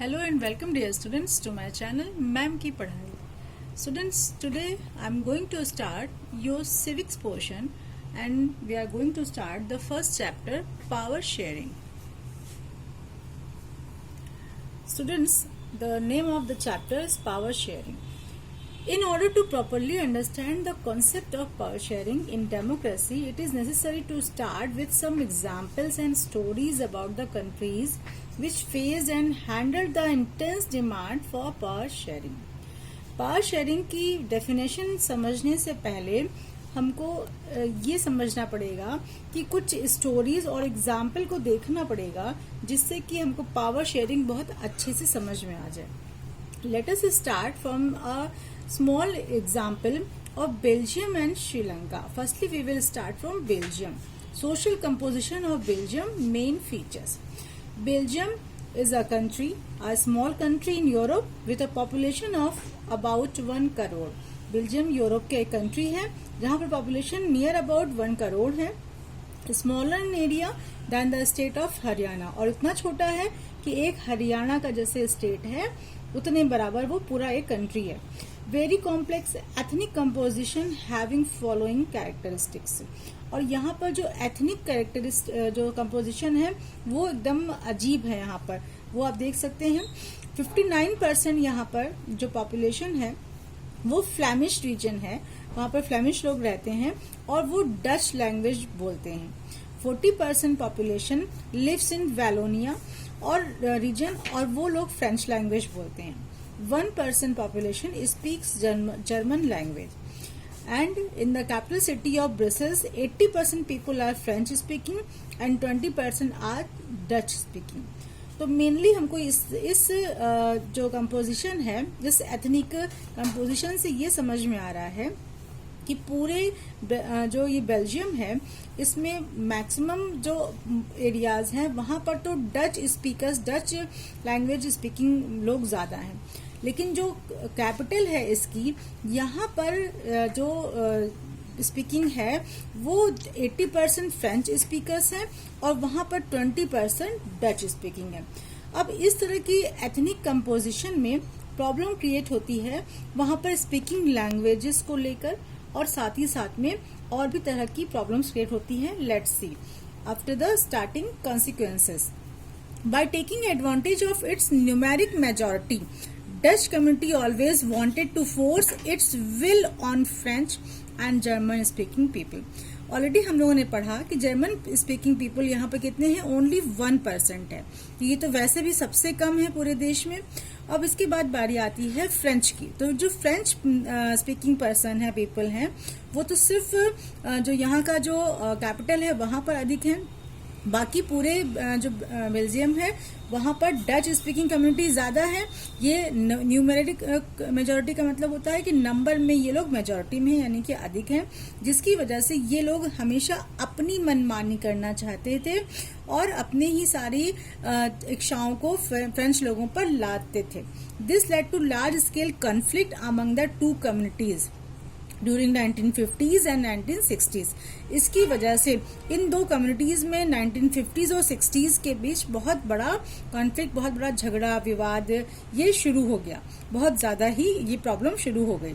Hello and welcome dear students to my channel ma'am की पढ़ाई. Students, today I'm going to start your civics portion and we are going to start the first chapter, power sharing. Students, the name of the chapter is power sharing. In order to properly understand the concept of power sharing in democracy, it is necessary to start with some examples and stories about the countries which faced and handled the intense demand for power sharing. Power sharing की definition समझने से पहले हमको ये समझना पड़ेगा कि कुछ स्टोरीज और एग्जाम्पल को देखना पड़ेगा जिससे कि हमको पावर शेयरिंग बहुत अच्छे से समझ में आ जाए. Let us start from a small example of Belgium and Sri Lanka. Firstly, we will start from Belgium. Social composition of Belgium, main features. Belgium is a country, a small country in Europe with a population of about 1 crore. Belgium Europe के एक country है जहाँ पर population near about 1 crore है. Smaller in area than the state of Haryana, और इतना छोटा है कि एक हरियाणा का जैसे स्टेट है उतने बराबर वो पूरा एक कंट्री है. Very complex ethnic composition having following characteristics, और यहाँ पर जो एथनिक कैरेक्टरिस्टिक जो कंपोजिशन है वो एकदम अजीब है. यहाँ पर वो आप देख सकते हैं 59% यहाँ पर जो पॉपुलेशन है वो फ्लैमिश रीजन है, वहाँ पर फ्लैमिश लोग रहते हैं और वो डच लैंग्वेज बोलते हैं. 40% पॉपुलेशन लिव्स इन वैलोनिया और रीजन, और वो लोग फ्रेंच लैंग्वेज बोलते हैं. 1% population speaks German language. And in the capital city of Brussels, 80% people are French speaking and 20% are Dutch speaking. तो मेनली हमको इस जो कंपोजिशन है, इस एथनिक कंपोजिशन से ये समझ में आ रहा है कि पूरे जो ये बेल्जियम है इसमें मैक्सिमम जो एरियाज हैं वहाँ पर तो Dutch speakers, Dutch language speaking लोग ज़्यादा हैं. लेकिन जो कैपिटल है इसकी, यहाँ पर जो स्पीकिंग है वो 80% फ्रेंच स्पीकर्स हैं और वहाँ पर 20% डच स्पीकिंग है. अब इस तरह की एथनिक कंपोजिशन में प्रॉब्लम क्रिएट होती है वहाँ पर स्पीकिंग लैंग्वेजेस को लेकर, और साथ ही साथ में और भी तरह की प्रॉब्लम्स क्रिएट होती हैं. Let's see after the starting consequences. By taking advantage of its numeric majority, Dutch community always wanted to force its will on French and German speaking people. Already हम लोगों ने पढ़ा कि जर्मन स्पीकिंग पीपल यहाँ पर कितने हैं, only 1% है. ये तो वैसे भी सबसे कम है पूरे देश में. अब इसके बाद बारी आती है फ्रेंच की. तो जो फ्रेंच स्पीकिंग पर्सन है, पीपल हैं, वो तो सिर्फ जो यहाँ का जो कैपिटल है वहाँ पर अधिक है. बाकी पूरे जो बेल्जियम है वहाँ पर डच स्पीकिंग कम्युनिटी ज़्यादा है. ये न्यूमेरिक मेजॉरिटी का मतलब होता है कि नंबर में ये लोग मेजॉरिटी में यानी कि अधिक हैं, जिसकी वजह से ये लोग हमेशा अपनी मनमानी करना चाहते थे और अपने ही सारी इच्छाओं को फ्रेंच लोगों पर लादते थे. This led to large scale conflict among the two communities during 1950s and 1960s. इसकी वजह से इन दो कम्युनिटीज में 1950s और 60s के बीच बहुत बड़ा कॉन्फ्लिक्ट, बहुत बड़ा झगड़ा विवाद ये शुरू हो गया. बहुत ज्यादा ही ये प्रॉब्लम शुरू हो गई.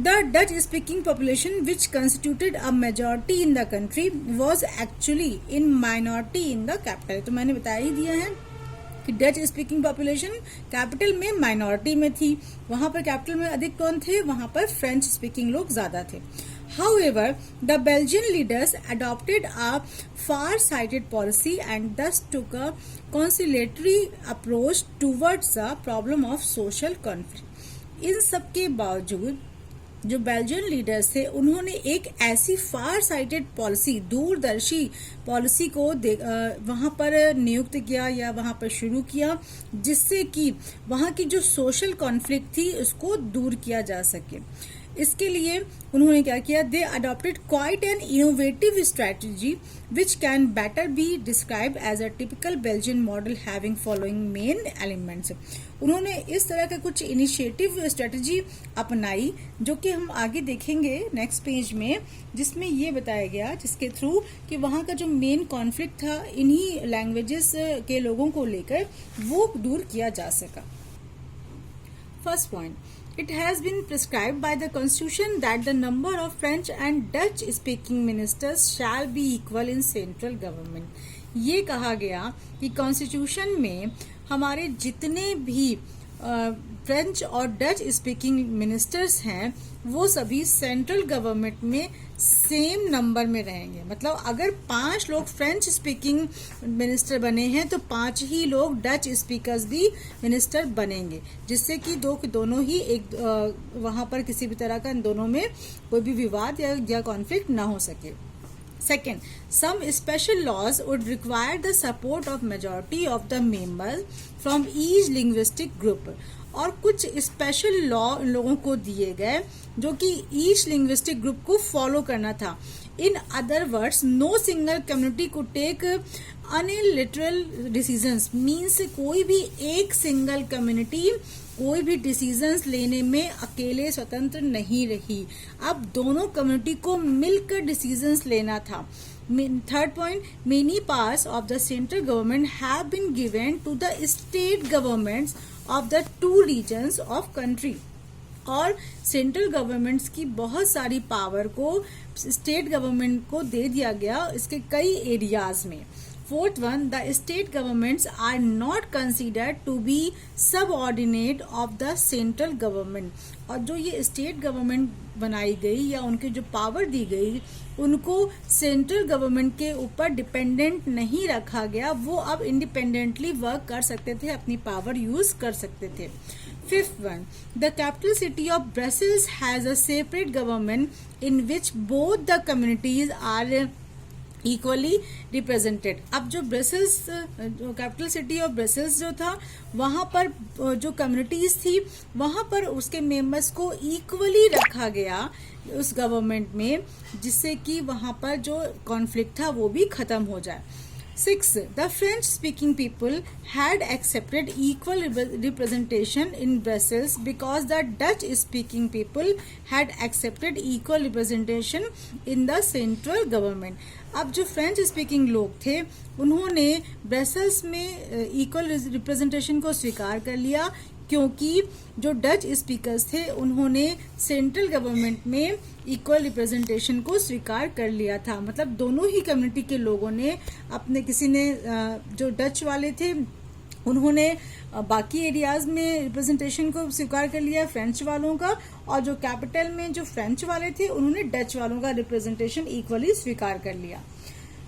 The Dutch speaking population which constituted a majority in the country was actually in minority in the capital. तो मैंने बता ही दिया है कि डच स्पीकिंग पॉपुलेशन कैपिटल में माइनॉरिटी में थी. वहां पर कैपिटल में अधिक कौन थे, वहां पर फ्रेंच स्पीकिंग लोग ज्यादा थे. However, the Belgian leaders adopted a far-sighted policy and thus took a conciliatory approach towards the problem of social conflict. इन सब के बावजूद जो बेल्जियन लीडर्स थे उन्होंने एक ऐसी फार साइटेड पॉलिसी, दूरदर्शी पॉलिसी को वहां पर नियुक्त किया या वहां पर शुरू किया जिससे कि वहां की जो सोशल कॉन्फ्लिक्ट थी उसको दूर किया जा सके. इसके लिए उन्होंने क्या किया, they adopted quite an innovative strategy which can better be describe as a typical Belgian model having following main elements. उन्होंने इस तरह का कुछ इनिशिएटिव स्ट्रेटजी अपनाई जो कि हम आगे देखेंगे नेक्स्ट पेज में, जिसमें ये बताया गया, जिसके थ्रू कि वहाँ का जो मेन कॉन्फ्लिक्ट था इन्हीं लैंग्वेजेस के लोगों को लेकर वो दूर किया जा सका। First point, it has been prescribed by the constitution that the number of French and Dutch speaking ministers shall be equal in central government। ये कहा गया कि कॉन्स्टिट्यूशन में हमारे जितने भी फ्रेंच और डच स्पीकिंग मिनिस्टर्स हैं वो सभी सेंट्रल गवर्नमेंट में सेम नंबर में रहेंगे। मतलब अगर 5 लोग फ्रेंच स्पीकिंग मिनिस्टर बने हैं तो 5 ही लोग डच स्पीकर्स भी मिनिस्टर बनेंगे, जिससे कि दोनों ही एक वहां पर किसी भी तरह का इन दोनों में कोई भी विवाद या कॉन्फ्लिक्ट ना हो सके। Second, some special laws would require the support of majority of the members from each linguistic group। और कुछ स्पेशल लॉ लोगों को दिए गए जो कि ईच लिंग्विस्टिक ग्रुप को फॉलो करना था। In other words, no single community को टेक अनलिटरल डिसीजंस, मीन्स कोई भी एक सिंगल कम्युनिटी कोई भी डिसीजंस लेने में अकेले स्वतंत्र नहीं रही। अब दोनों कम्युनिटी को मिलकर डिसीजंस लेना था। Third point, many parts of the central government have been given to the state governments of the 2 regions of country. और सेंट्रल गवर्नमेंट्स की बहुत सारी पावर को स्टेट गवर्नमेंट को दे दिया गया इसके कई एरियाज में। Fourth one, the state governments are not considered to be subordinate of the central government। और जो ये स्टेट गवर्नमेंट बनाई गई या उनके जो पावर दी गई उनको सेंट्रल गवर्नमेंट के ऊपर डिपेंडेंट नहीं रखा गया, वो अब इंडिपेंडेंटली वर्क कर सकते थे, अपनी पावर यूज कर सकते थे। Fifth one, the capital city of Brussels has a separate government in which both the communities are equally represented. अब जो ब्रसेल्स, जो कैपिटल सिटी ऑफ ब्रसेल्स जो था वहां पर जो कम्युनिटीज थी वहां पर उसके मेंबर्स को इक्वली रखा गया उस गवर्नमेंट में, जिससे कि वहां पर जो कॉन्फ्लिक्ट था वो भी खत्म हो जाए। 6. The French speaking people had accepted equal representation in Brussels because the Dutch speaking people had accepted equal representation in the central government। अब जो फ्रेंच स्पीकिंग लोग थे उन्होंने ब्रसेल्स में इक्वल रिप्रेजेंटेशन को स्वीकार कर लिया, क्योंकि जो डच स्पीकर्स थे उन्होंने सेंट्रल गवर्नमेंट में इक्वल रिप्रेजेंटेशन को स्वीकार कर लिया था। मतलब दोनों ही कम्युनिटी के लोगों ने अपने, किसी ने जो डच वाले थे उन्होंने बाकी एरियाज में रिप्रेजेंटेशन को स्वीकार कर लिया फ्रेंच वालों का, और जो कैपिटल में जो फ्रेंच वाले थे उन्होंने डच वालों का रिप्रेजेंटेशन इक्वली स्वीकार कर लिया।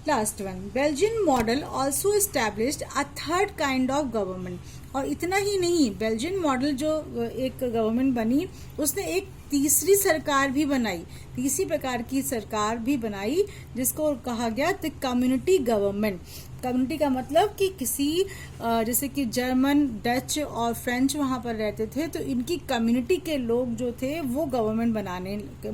Last one, Belgian model also established a third kind of government. और इतना ही नहीं, बेल्जियन मॉडल जो एक गवर्नमेंट बनी उसने एक तीसरी सरकार भी बनाई, तीसरी प्रकार की सरकार भी बनाई जिसको कहा गया द कम्युनिटी गवर्नमेंट। कम्युनिटी का मतलब कि किसी जैसे कि जर्मन, डच और फ्रेंच वहां पर रहते थे तो इनकी कम्युनिटी के लोग जो थे वो गवर्नमेंट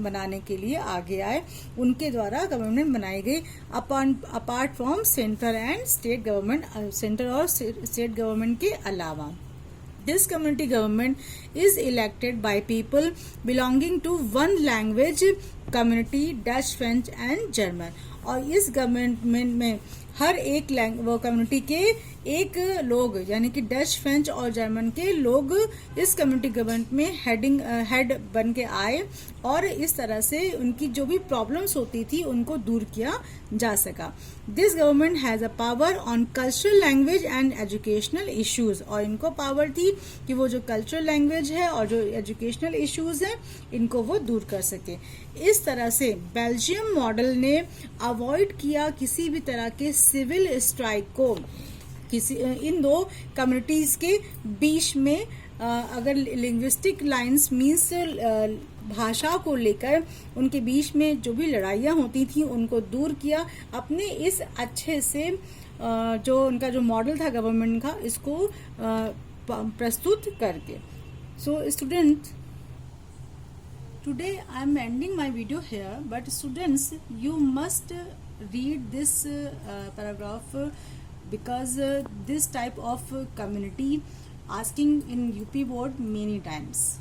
बनाने के लिए आगे आए, उनके द्वारा गवर्नमेंट बनाई गई apart from central and state government, central और स्टेट गवर्नमेंट के अलावा। This community government is elected by people belonging to one language community, Dutch, French and German। और इस गवर्नमेंट में हर एक वो कम्युनिटी के एक लोग यानी कि डच, फ्रेंच और जर्मन के लोग इस कम्युनिटी गवर्नमेंट में हेड बन के आए, और इस तरह से उनकी जो भी प्रॉब्लम्स होती थी उनको दूर किया जा सका। This government has a power on cultural language and educational issues. और इनको पावर थी कि वो जो कल्चरल लैंग्वेज है और जो एजुकेशनल इश्यूज हैं इनको वो दूर कर सके। इस तरह से बेल्जियम मॉडल ने अवॉइड किया किसी भी तरह के सिविल स्ट्राइक को इन दो कम्युनिटीज के बीच में। अगर लिंग्विस्टिक लाइंस मीन्स भाषा को लेकर उनके बीच में जो भी लड़ाइयाँ होती थी उनको दूर किया, अपने इस अच्छे से जो उनका जो मॉडल था गवर्नमेंट का इसको प्रस्तुत करके। So student, Today I am ending my video here, but students, you must read this paragraph because this type of community asking in UP board many times.